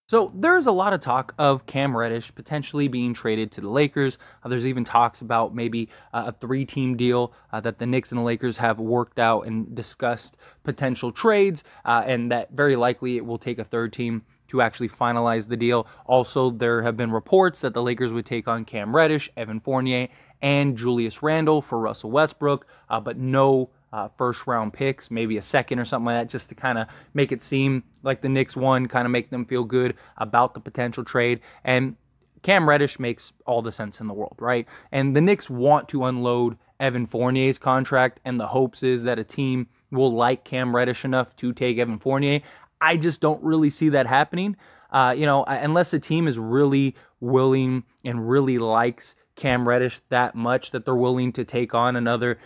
So there's a lot of talk of Cam Reddish potentially being traded to the Lakers. There's even talks about maybe a three-team deal that the Knicks and the Lakers have worked out and discussed potential trades, and that very likely it will take a third team to actually finalize the deal. Also, there have been reports that the Lakers would take on Cam Reddish, Evan Fournier, and Julius Randle for Russell Westbrook, but no first-round picks, maybe a second or something like that, just to kind of make it seem like the Knicks won, kind of make them feel good about the potential trade. And Cam Reddish makes all the sense in the world, right? And the Knicks want to unload Evan Fournier's contract, and the hopes is that a team will like Cam Reddish enough to take Evan Fournier. I just don't really see that happening, unless a team is really willing and really likes Cam Reddish that much that they're willing to take on another,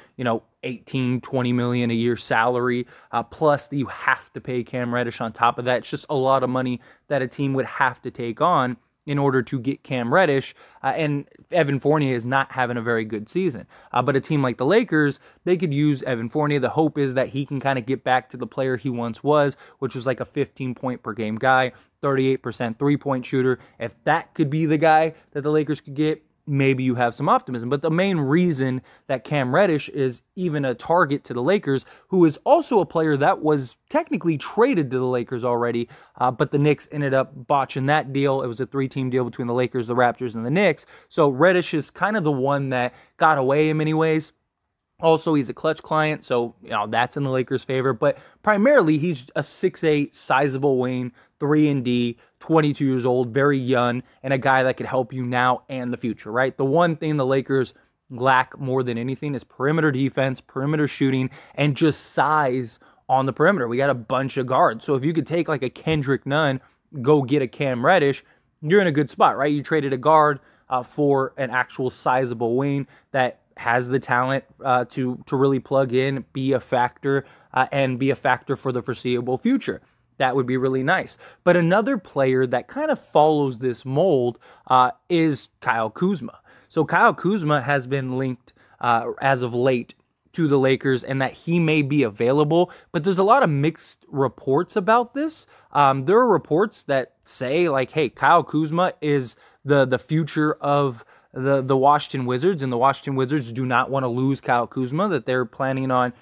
18, 20 million a year salary, plus you have to pay Cam Reddish on top of that. It's just a lot of money that a team would have to take on in order to get Cam Reddish, and Evan Fournier is not having a very good season. But a team like the Lakers, they could use Evan Fournier. The hope is that he can kind of get back to the player he once was, which was like a 15-point per game guy, 38% three-point shooter. If that could be the guy that the Lakers could get, maybe you have some optimism. But the main reason that Cam Reddish is even a target to the Lakers, who is also a player that was technically traded to the Lakers already, but the Knicks ended up botching that deal. It was a three-team deal between the Lakers, the Raptors, and the Knicks. So Reddish is kind of the one that got away in many ways. Also, he's a clutch client, so that's in the Lakers' favor. But primarily, he's a 6'8", sizable wing, 3-and-D, 22 years old, very young, and a guy that could help you now and the future, right? The one thing the Lakers lack more than anything is perimeter defense, perimeter shooting, and just size on the perimeter. We got a bunch of guards. So if you could take like a Kendrick Nunn, go get a Cam Reddish, you're in a good spot, right? You traded a guard for an actual sizable wing that has the talent to really plug in, be a factor, and be a factor for the foreseeable future. That would be really nice. But another player that kind of follows this mold is Kyle Kuzma. So Kyle Kuzma has been linked as of late to the Lakers and that he may be available, but there's a lot of mixed reports about this. There are reports that say like, hey, Kyle Kuzma is the future of the Washington Wizards, and the Washington Wizards do not want to lose Kyle Kuzma, that they're planning on,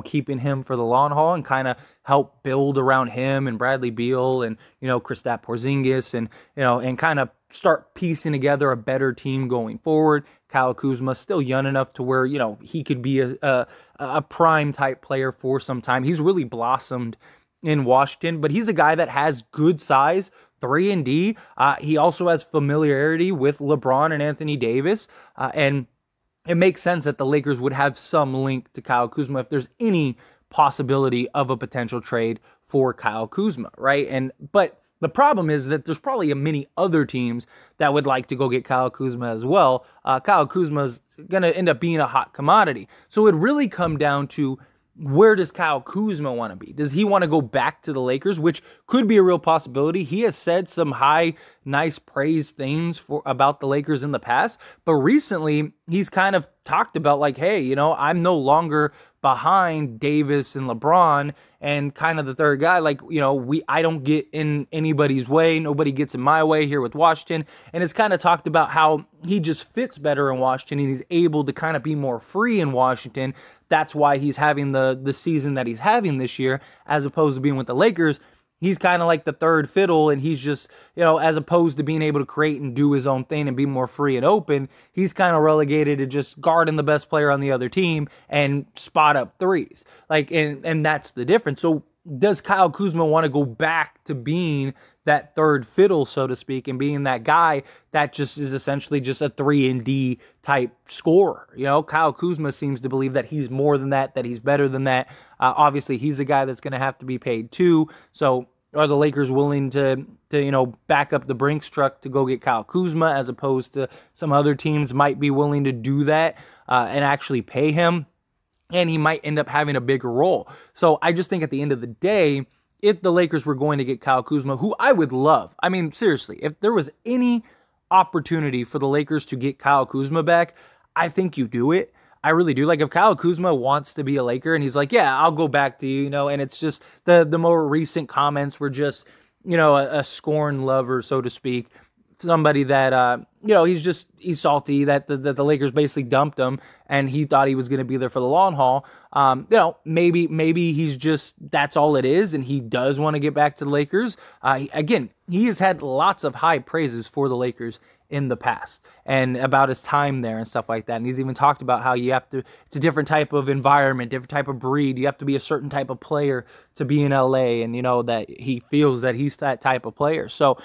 keeping him for the long haul and kind of help build around him and Bradley Beal and, Kristaps Porzingis and kind of start piecing together a better team going forward. Kyle Kuzma still young enough to where, he could be a prime type player for some time. He's really blossomed in Washington, but he's a guy that has good size, 3-and-D. He also has familiarity with LeBron and Anthony Davis, and it makes sense that the Lakers would have some link to Kyle Kuzma if there's any possibility of a potential trade for Kyle Kuzma, right? But the problem is that there's probably many other teams that would like to go get Kyle Kuzma as well. Kyle Kuzma is going to end up being a hot commodity. So it really come down to, where does Kyle Kuzma want to be? Does he want to go back to the Lakers, which could be a real possibility? He has said some nice praise things about the Lakers in the past, but recently he's kind of talked about like, hey, I'm no longer behind Davis and LeBron and kind of the third guy. Like, I don't get in anybody's way. Nobody gets in my way here with Washington. And it's kind of talked about how he just fits better in Washington and he's able to kind of be more free in Washington. That's why he's having the season that he's having this year, as opposed to being with the Lakers. He's kind of like the third fiddle, and he's just, as opposed to being able to create and do his own thing and be more free and open, he's kind of relegated to just guarding the best player on the other team and spot up threes. And that's the difference. So does Kyle Kuzma want to go back to being that third fiddle, so to speak, and being that guy that just is essentially just a 3-and-D type scorer? Kyle Kuzma seems to believe that he's more than that he's better than that. Obviously, he's a guy that's going to have to be paid too. So are the Lakers willing to back up the Brinks truck to go get Kyle Kuzma, as opposed to some other teams might be willing to do that and actually pay him? And he might end up having a bigger role. So I just think at the end of the day, if the Lakers were going to get Kyle Kuzma, who I would love, I mean, seriously, if there was any opportunity for the Lakers to get Kyle Kuzma back, I think you do it. I really do. Like, if Kyle Kuzma wants to be a Laker and he's like, yeah, I'll go back to you, and it's just the more recent comments were just, a scorn lover, so to speak. Somebody that, he's salty that the Lakers basically dumped him and he thought he was going to be there for the long haul. Maybe he's just, that's all it is. And he does want to get back to the Lakers. Again, he has had lots of high praises for the Lakers in the past and about his time there and stuff like that. And he's even talked about how it's a different type of environment, different type of breed. You have to be a certain type of player to be in LA. And, that he feels that he's that type of player. So,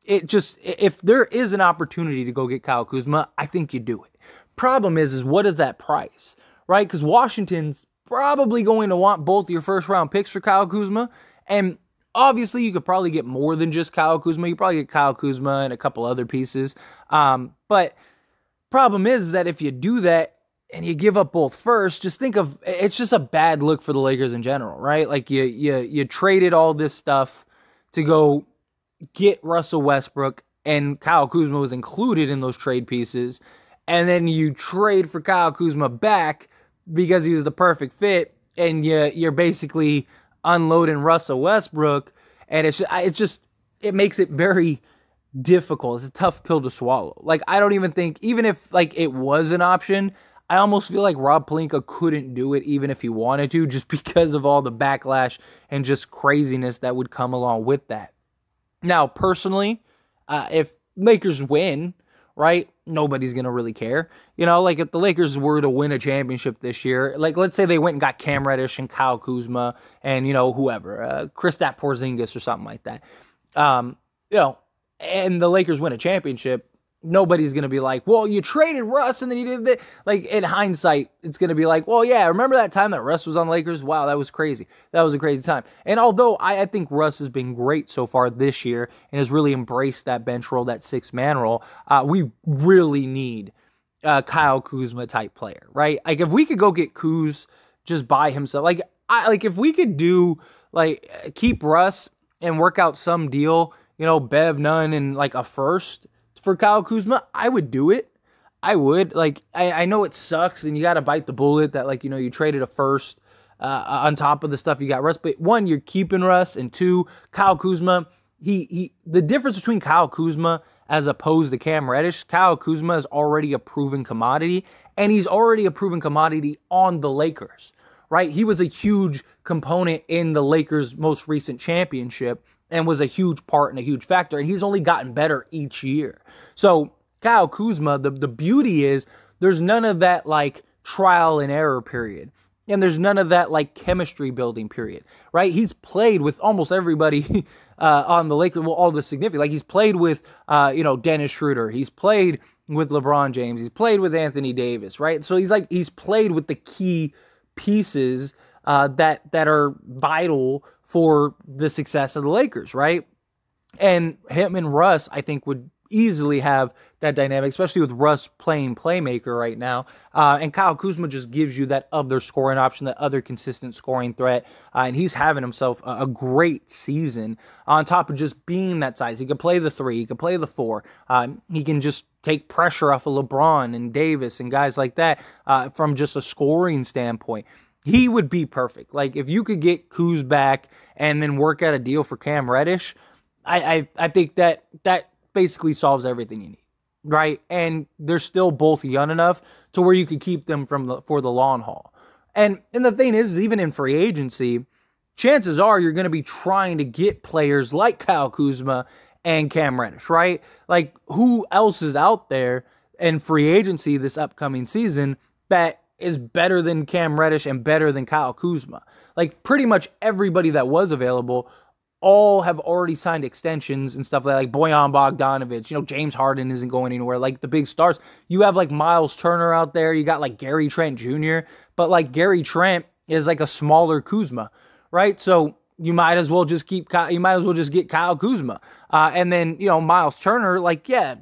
if there is an opportunity to go get Kyle Kuzma, I think you do it. Problem is what is that price, right? Because Washington's probably going to want both your first-round picks for Kyle Kuzma, and obviously you could probably get more than just Kyle Kuzma. You probably get Kyle Kuzma and a couple other pieces, but problem is that if you do that and you give up both first, just think of it's just a bad look for the Lakers in general, right? Like you traded all this stuff to go get Russell Westbrook, and Kyle Kuzma was included in those trade pieces, and then you trade for Kyle Kuzma back because he was the perfect fit, and you're basically unloading Russell Westbrook, and it makes it very difficult. It's a tough pill to swallow. Like, I don't even think, even if like it was an option, I almost feel like Rob Pelinka couldn't do it even if he wanted to, just because of all the backlash and just craziness that would come along with that. Now, personally, if Lakers win, right, nobody's going to really care. Like if the Lakers were to win a championship this year, like let's say they went and got Cam Reddish and Kyle Kuzma and, whoever, Kristaps Porzingis or something like that, and the Lakers win a championship, nobody's going to be like, well, you traded Russ and then you did that. Like, in hindsight, it's going to be like, well, yeah, remember that time that Russ was on the Lakers? Wow, that was crazy. That was a crazy time. And although I think Russ has been great so far this year and has really embraced that bench role, that six-man role, we really need a Kyle Kuzma type player, right? Like, if we could go get Kuz just by himself, if we could do, keep Russ and work out some deal, Bev Nunn and, a first for Kyle Kuzma, I would do it. I would. I know it sucks and you got to bite the bullet that, you traded a first on top of the stuff you got Russ. But one, you're keeping Russ. And two, Kyle Kuzma, the difference between Kyle Kuzma as opposed to Cam Reddish, Kyle Kuzma is already a proven commodity. And he's already a proven commodity on the Lakers, right? He was a huge component in the Lakers' most recent championship and was a huge part and a huge factor. And he's only gotten better each year. So Kyle Kuzma, the beauty is there's none of that trial and error period. And there's none of that chemistry building period, right? He's played with almost everybody on the Lakers, well, all the significant. He's played with, Dennis Schroeder. He's played with LeBron James. He's played with Anthony Davis, right? So he's played with the key pieces that are vital for the success of the Lakers, right? And him and Russ, I think, would easily have that dynamic, especially with Russ playing playmaker right now. And Kyle Kuzma just gives you that other scoring option, that other consistent scoring threat. And he's having himself a great season on top of just being that size. He can play the 3, he can play the 4. He can just take pressure off of LeBron and Davis and guys like that from just a scoring standpoint. He would be perfect. If you could get Kuz back and then work out a deal for Cam Reddish, I think that basically solves everything you need, right? And they're still both young enough to where you could keep them for the long haul. And the thing is, even in free agency, chances are you're going to be trying to get players like Kyle Kuzma and Cam Reddish, right? Who else is out there in free agency this upcoming season that is better than Cam Reddish and better than Kyle Kuzma? Pretty much everybody that was available all have already signed extensions and stuff like Bojan Bogdanovic. James Harden isn't going anywhere. The big stars. You have Miles Turner out there. You got Gary Trent Jr. But Gary Trent is a smaller Kuzma, right? So you might as well just get Kyle Kuzma. And then, Miles Turner,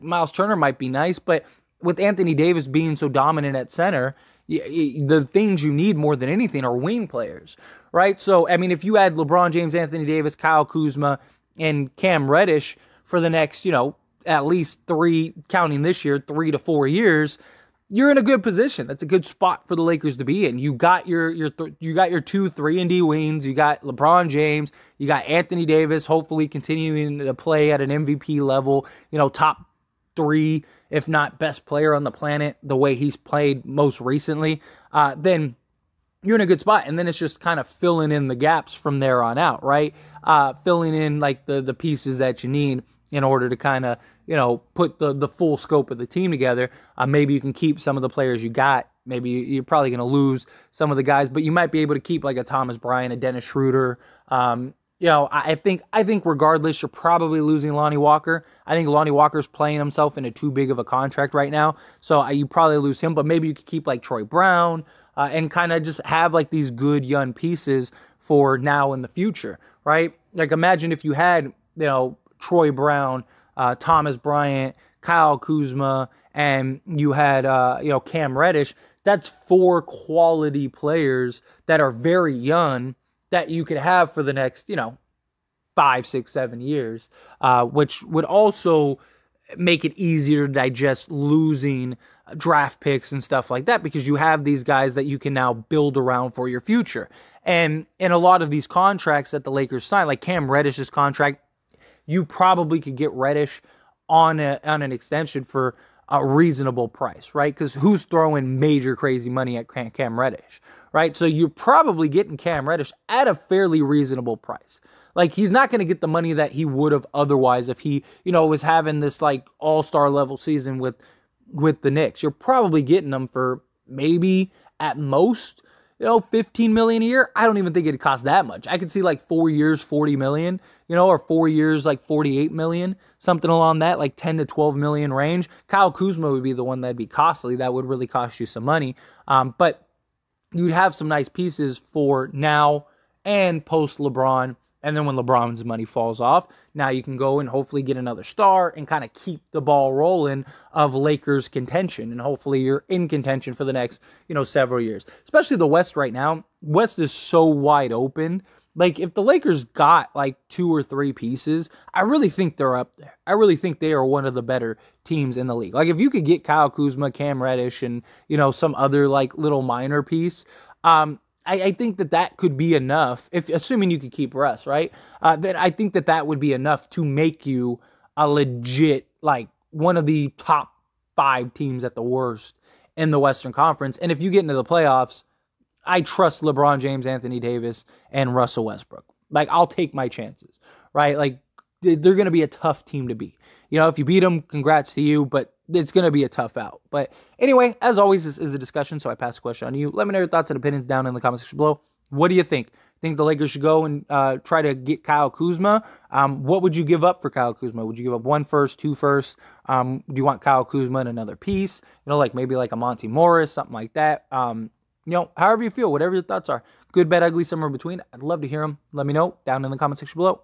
Miles Turner might be nice, but with Anthony Davis being so dominant at center, the things you need more than anything are wing players, right? So, if you add LeBron James, Anthony Davis, Kyle Kuzma, and Cam Reddish for the next, at least 3, counting this year, 3 to 4 years, you're in a good position. That's a good spot for the Lakers to be in. You got your 2, 3-and-D wings. You got LeBron James. You got Anthony Davis, hopefully continuing to play at an MVP level. Top 3, if not best player on the planet, the way he's played most recently. Then you're in a good spot. And then it's just kind of filling in the gaps from there on out, right? Filling in like the pieces that you need in order to kind of, put the full scope of the team together. Maybe you can keep some of the players you got. Maybe you're probably going to lose some of the guys, but you might be able to keep like a Thomas Bryant, a Dennis Schroeder. I think regardless, you're probably losing Lonnie Walker. I think Lonnie Walker's playing himself into too big of a contract right now. So you probably lose him, but maybe you could keep like Troy Brown and kind of just have like these good young pieces for now in the future, right? Like imagine if you had, Troy Brown, Thomas Bryant, Kyle Kuzma, and you had, Cam Reddish. That's 4 quality players that are very young that you could have for the next, 5, 6, 7 years, which would also make it easier to digest losing draft picks and stuff like that, because you have these guys that you can now build around for your future. And in a lot of these contracts that the Lakers sign, like Cam Reddish's contract, you probably could get Reddish on an extension for a reasonable price, right? Because who's throwing major crazy money at Cam Reddish, right? So you're probably getting Cam Reddish at a fairly reasonable price. Like he's not going to get the money that he would have otherwise if he, was having this like all-star level season with the Knicks. You're probably getting them for maybe at most, $15 million a year. I don't even think it'd cost that much. I could see like 4 years, $40 million, or 4 years, like $48 million, something along that, like 10 to 12 million range. Kyle Kuzma would be the one that'd be costly. That would really cost you some money. But you'd have some nice pieces for now and post LeBron. And then when LeBron's money falls off, now you can go and hopefully get another star and kind of keep the ball rolling of Lakers contention. And hopefully you're in contention for the next, several years. Especially the West right now. West is so wide open. Like if the Lakers got like 2 or 3 pieces, I really think they're up there. I really think they are one of the better teams in the league. Like if you could get Kyle Kuzma, Cam Reddish, and, some other like little minor piece, I think that could be enough, if assuming you could keep Russ, right? Then I think that would be enough to make you a legit, like, one of the top 5 teams at the worst in the Western Conference. And if you get into the playoffs, I trust LeBron James, Anthony Davis, and Russell Westbrook. Like, I'll take my chances, right? Like, they're going to be a tough team to beat. If you beat them, congrats to you, but it's going to be a tough out. But anyway, as always, this is a discussion, so I pass the question on to you. Let me know your thoughts and opinions down in the comment section below. What do you think? Think the Lakers should go and try to get Kyle Kuzma? What would you give up for Kyle Kuzma? Would you give up 1 first, 2 first? Do you want Kyle Kuzma in another piece? Like maybe like a Monty Morris, something like that. However you feel, whatever your thoughts are. Good, bad, ugly, somewhere in between. I'd love to hear them. Let me know down in the comment section below.